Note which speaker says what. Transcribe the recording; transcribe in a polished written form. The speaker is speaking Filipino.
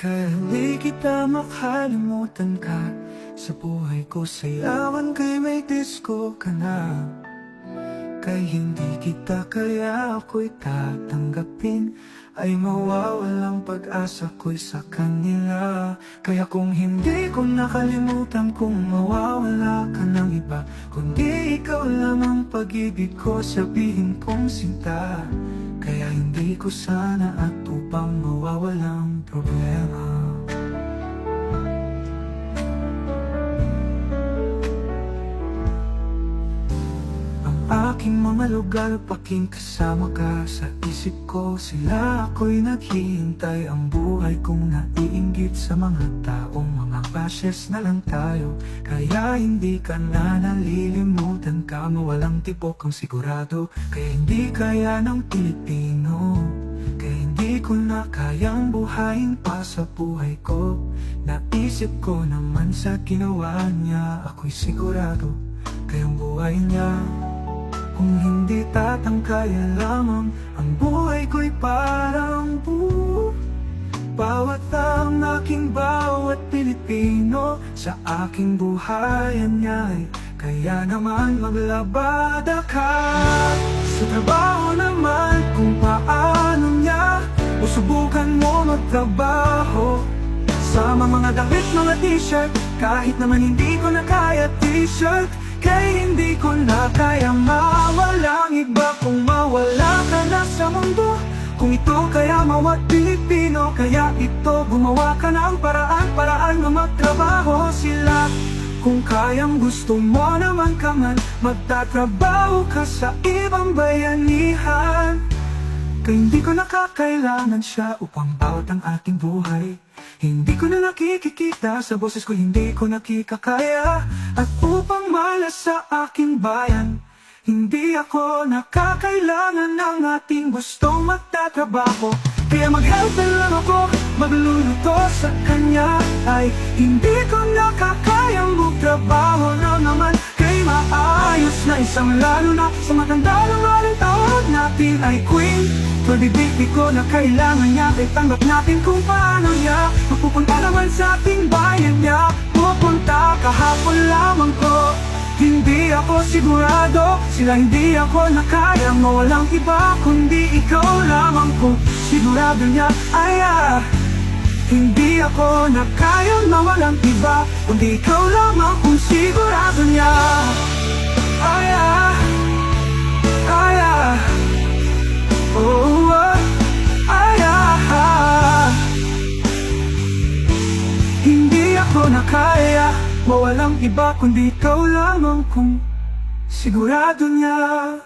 Speaker 1: Kaya hindi kita makalimutan ka sa buhay ko, sayawan kay may disco ka na. Kaya hindi kita, kaya ako'y tatanggapin, ay mawawalang pag-asa ko'y sa kanila. Kaya kung hindi ko nakalimutan, kung mawawala ka ng iba, kundi ikaw lang ang pag-ibig ko, sabihin kong sinta. Kaya hindi ko sana at upang mawawalang problema. Aking mga lugar, paking kasama ka sa isip ko. Sila ako'y naghihintay, ang buhay kong naiinggit sa mga taong mga bashes na lang tayo. Kaya hindi ka na nalilimutan ka, mawalang tibok ang sigurado. Kaya hindi kaya ng Pilipino, kaya hindi ko na kayang buhayin pa sa buhay ko. Naisip ko naman sa ginawa niya, ako'y sigurado kayang buhay niya. Kung hindi tatangkaya lamang, ang buhay ko'y parang buo. Bawat ang aking bawat Pilipino sa aking buhayan niya'y kaya naman maglabada ka. Sa trabaho naman kung paano niya, o subukan mo magtrabaho. Sama mga damit, mga t-shirt, kahit naman hindi ko na kaya t-shirt. Kaya hindi ko na kaya mawalang iba, kung mawala ka na sa mundo. Kung ito kaya mawat Pilipino, kaya ito gumawa ka ng paraan na magtrabaho sila. Kung kayang gusto mo naman ka man, magtatrabaho ka sa ibang bayanihan. Kaya hindi ko nakakailangan siya upang bawat ang ating buhay. Hindi ko na nakikikita sa boses ko, hindi ko nakikakaya. At upang malas sa aking bayan, hindi ako nakakailangan ng ating gustong magtatrabaho. Kaya mag-helper lang ako, magluluto sa kanya. Ay hindi ko nakakayang magtrabaho na naman. Kay maayos na isang lalo na sa matanda ng aling tawag natin ay queen. Pag-ibig ko na kailangan niya, kaya tanggap natin kung paano niya mapupunta naman sa ating bayan niya. Pupunta kahapon lamang ko, hindi ako sigurado. Sila hindi ako nakaya, mawalang iba kundi ikaw lamang kung sigurado niya. Hindi ako nakaya, mawalang iba kundi ikaw lamang kung sigurado niya. Hindi ako nakaya, mawalang iba kundi ikaw lamang kung sigurado niya.